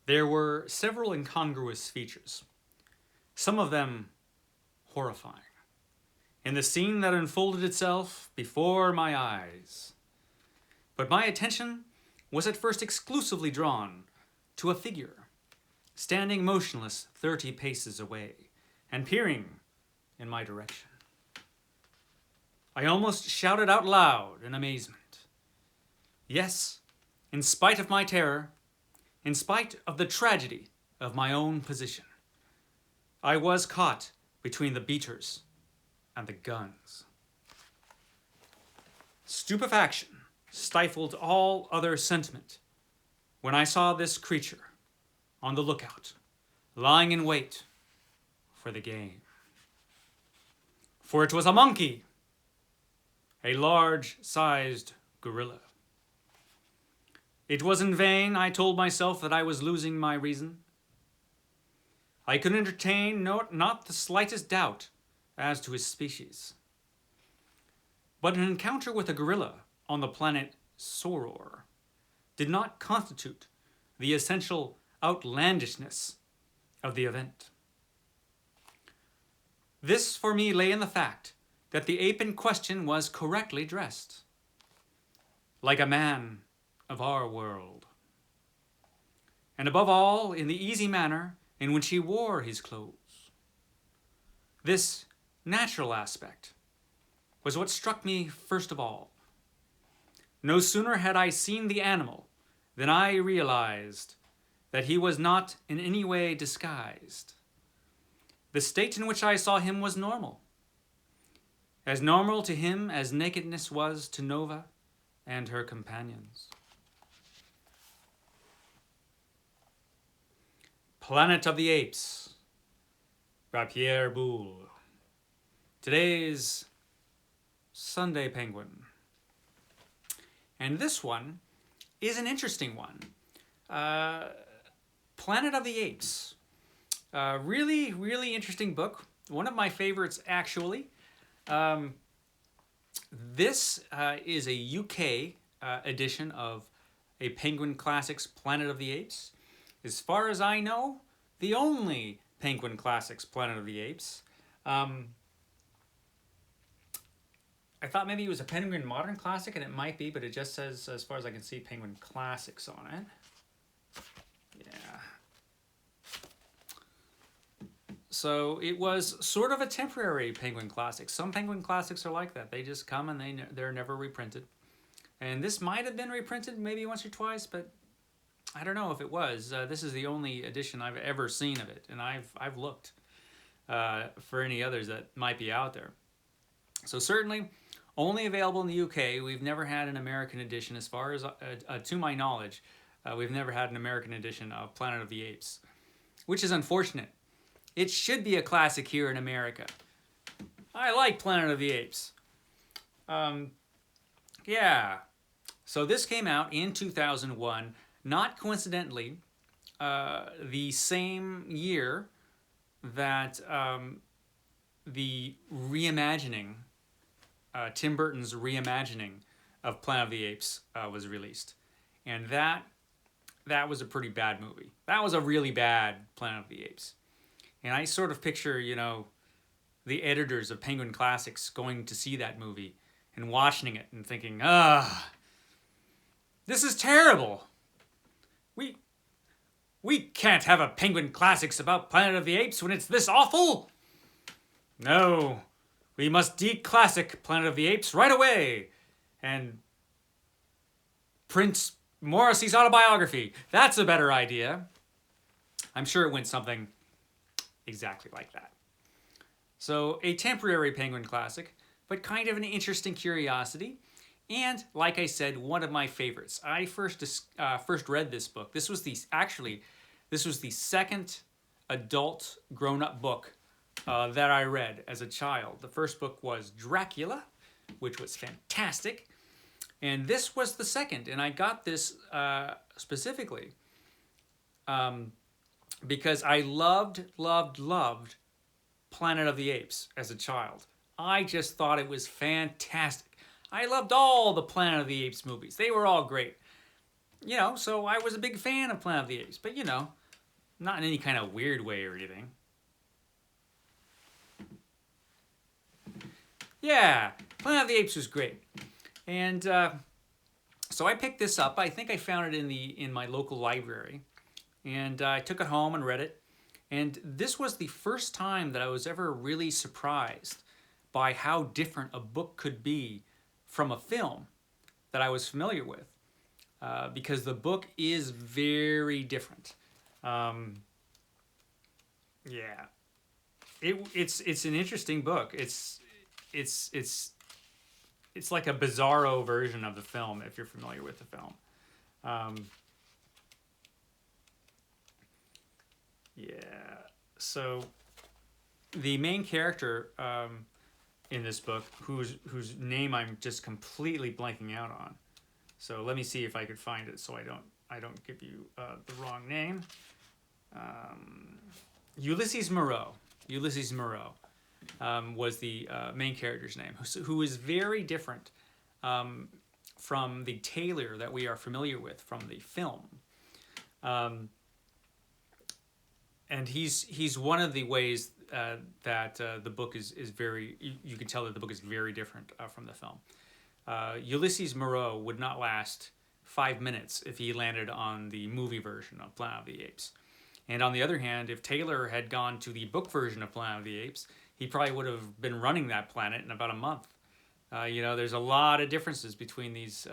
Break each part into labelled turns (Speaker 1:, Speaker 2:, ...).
Speaker 1: There were several incongruous features, some of them horrifying, in the scene that unfolded itself before my eyes. But my attention was at first exclusively drawn to a figure, standing motionless 30 paces away and peering in my direction. I almost shouted out loud in amazement. Yes, in spite of my terror, in spite of the tragedy of my own position, I was caught between the beaters and the guns. Stupefaction stifled all other sentiment when I saw this creature on the lookout, lying in wait for the game. For it was a monkey, a large-sized gorilla. It was in vain I told myself that I was losing my reason. I could entertain not the slightest doubt as to his species. But an encounter with a gorilla on the planet Soror did not constitute the essential outlandishness of the event. This, for me, lay in the fact that the ape in question was correctly dressed, like a man of our world, and above all, in the easy manner in which he wore his clothes. This natural aspect was what struck me first of all. No sooner had I seen the animal than I realized that he was not in any way disguised. The state in which I saw him was normal, as normal to him as nakedness was to Nova and her companions. Planet of the Apes by Pierre Boulle. Today's Sunday Penguin. And this one is an interesting one. Planet of the Apes. Really, really interesting book. One of my favorites, actually. This is a UK edition of a Penguin Classics Planet of the Apes. As far as I know, the only Penguin Classics Planet of the Apes. I thought maybe it was a Penguin Modern Classic, and it might be, but it just says, as far as I can see, Penguin Classics on it. Yeah. So it was sort of a temporary Penguin Classic. Some Penguin Classics are like that. They just come and they're never reprinted. And this might have been reprinted maybe once or twice, but I don't know if it was. This is the only edition I've ever seen of it, and I've looked for any others that might be out there. So certainly only available in the UK. We've never had an American edition, as far as to my knowledge. We've never had an American edition of Planet of the Apes, which is unfortunate. It should be a classic here in America. I like Planet of the Apes. Yeah. So this came out in 2001, not coincidentally, the same year that the Reimagining, Tim Burton's Reimagining of Planet of the Apes was released. And that was a pretty bad movie. That was a really bad Planet of the Apes. And I sort of picture, the editors of Penguin Classics going to see that movie and watching it and thinking, this is terrible. We can't have a Penguin Classics about Planet of the Apes when it's this awful. No, we must declassic Planet of the Apes right away and print Morrissey's autobiography. That's a better idea. I'm sure it went something exactly like that. So a temporary Penguin Classic, but kind of an interesting curiosity. And like I said, one of my favorites. I first read this book. This was the second adult grown-up book that I read as a child. The first book was Dracula, which was fantastic. And this was the second. And I got this specifically because I loved Planet of the Apes as a child. I just thought it was fantastic. I loved all the Planet of the Apes movies. They were all great. So I was a big fan of Planet of the Apes, but not in any kind of weird way or anything. Yeah, Planet of the Apes was great, and so I picked this up. I think I found it in my local library, and I took it home and read it. And this was the first time that I was ever really surprised by how different a book could be from a film that I was familiar with, because the book is very different. Yeah, it's an interesting book. It's like a bizarro version of the film if you're familiar with the film. Yeah. So the main character in this book, whose name I'm just completely blanking out on. So let me see if I could find it so I don't give you the wrong name. Ulysses Moreau. Ulysses Moreau was the main character's name, who is very different from the Taylor that we are familiar with from the film. And he's one of the ways that the book is very, you can tell that the book is very different from the film. Ulysses Moreau would not last 5 minutes if he landed on the movie version of Planet of the Apes. And on the other hand, if Taylor had gone to the book version of Planet of the Apes, he probably would have been running that planet in about a month. There's a lot of differences between these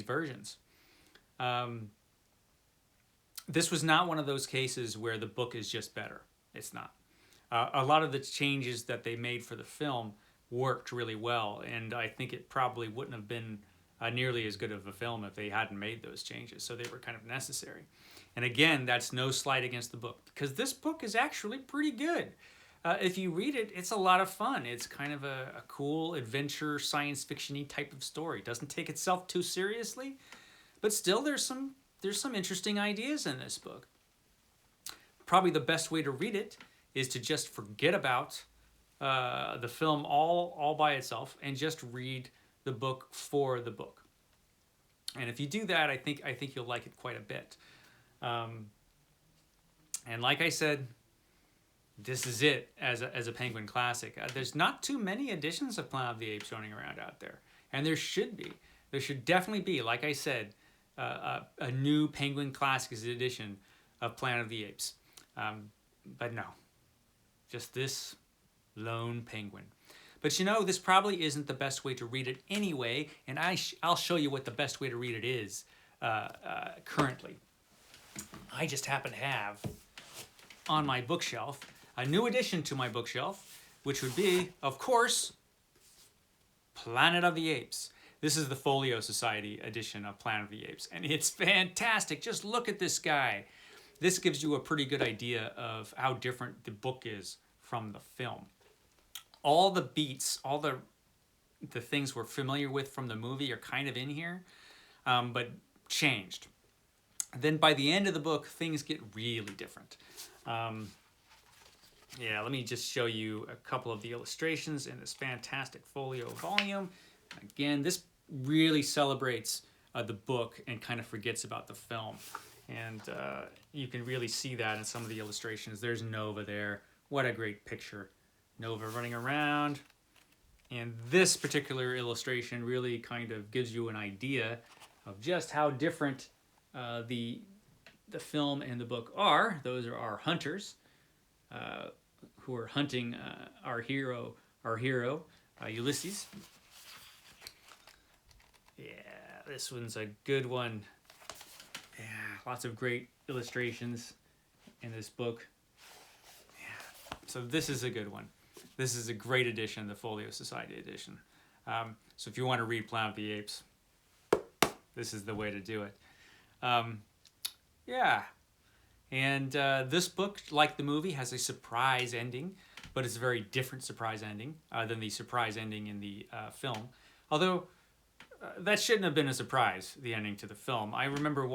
Speaker 1: versions. This was not one of those cases where the book is just better. It's not. A lot of the changes that they made for the film worked really well, and I think it probably wouldn't have been nearly as good of a film if they hadn't made those changes, so they were kind of necessary. And again, that's no slight against the book, because this book is actually pretty good. If you read it, it's a lot of fun. It's kind of a cool adventure, science fiction-y type of story. It doesn't take itself too seriously, but still there's some interesting ideas in this book. Probably the best way to read it is to just forget about the film all by itself and just read the book for the book. And if you do that, I think you'll like it quite a bit. And like I said, this is it as a Penguin classic. There's not too many editions of Planet of the Apes running around out there, and there should be. There should definitely be, like I said, a new Penguin Classics edition of Planet of the Apes. But no, just this lone penguin. But this probably isn't the best way to read it anyway, and I'll show you what the best way to read it is currently. I just happen to have on my bookshelf a new addition to my bookshelf, which would be, of course, Planet of the Apes. This is the Folio Society edition of Planet of the Apes, and it's fantastic. Just look at this guy. This gives you a pretty good idea of how different the book is from the film. All the beats, all the things we're familiar with from the movie are kind of in here, but changed. Then by the end of the book, things get really different. Let me just show you a couple of the illustrations in this fantastic folio volume. Again, this really celebrates the book and kind of forgets about the film. And you can really see that in some of the illustrations. There's Nova there. What a great picture. Nova running around. And this particular illustration really kind of gives you an idea of just how different the film and the book are. Those are our hunters who are hunting our hero, Ulysses. Yeah, this one's a good one. Yeah, lots of great illustrations in this book. Yeah, so this is a good one. This is a great edition, the Folio Society edition. So if you want to read Planet of the Apes, this is the way to do it. And this book, like the movie, has a surprise ending, but it's a very different surprise ending than the surprise ending in the film. Although that shouldn't have been a surprise, the ending to the film. I remember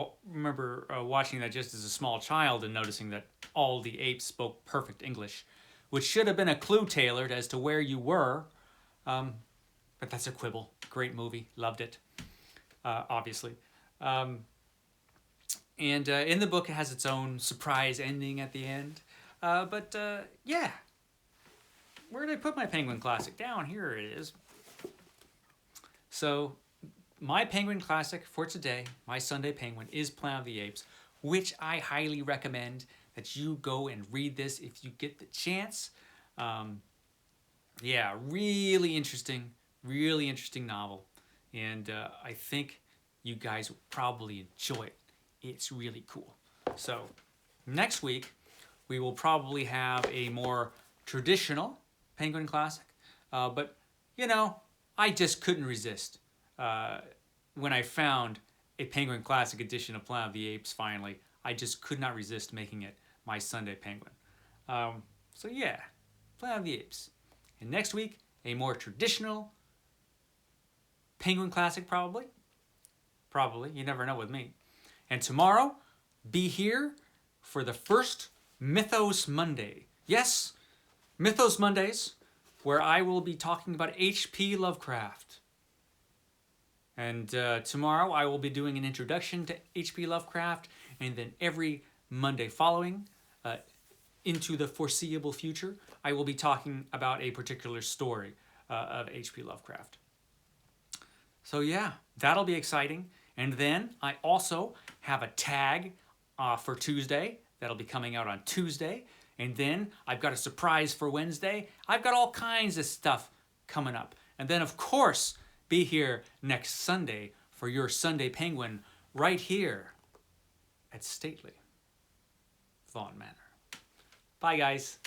Speaker 1: watching that just as a small child and noticing that all the apes spoke perfect English, which should have been a clue tailored as to where you were. But that's a quibble. Great movie. Loved it, obviously. And in the book, it has its own surprise ending at the end. Yeah, where did I put my Penguin Classic? Down here it is. So my Penguin Classic for today, my Sunday Penguin, is Planet of the Apes, which I highly recommend that you go and read this if you get the chance. Yeah, really interesting novel. And I think you guys will probably enjoy it. It's really cool. So next week, we will probably have a more traditional Penguin Classic. But, you know, I just couldn't resist when I found a Penguin Classic edition of Planet of the Apes finally. I just could not resist making it my Sunday Penguin. So yeah, Planet of the Apes. And next week, a more traditional Penguin Classic probably. Probably, you never know with me. And tomorrow, be here for the first Mythos Monday. Yes, Mythos Mondays, where I will be talking about H.P. Lovecraft. And tomorrow I will be doing an introduction to H.P. Lovecraft, and then every Monday following, into the foreseeable future, I will be talking about a particular story of H.P. Lovecraft. So yeah, that'll be exciting. And then I also have a tag for Tuesday that'll be coming out on Tuesday. And then I've got a surprise for Wednesday. I've got all kinds of stuff coming up. And then, of course, be here next Sunday for your Sunday Penguin right here at Stately Vaughan Manor. Bye, guys.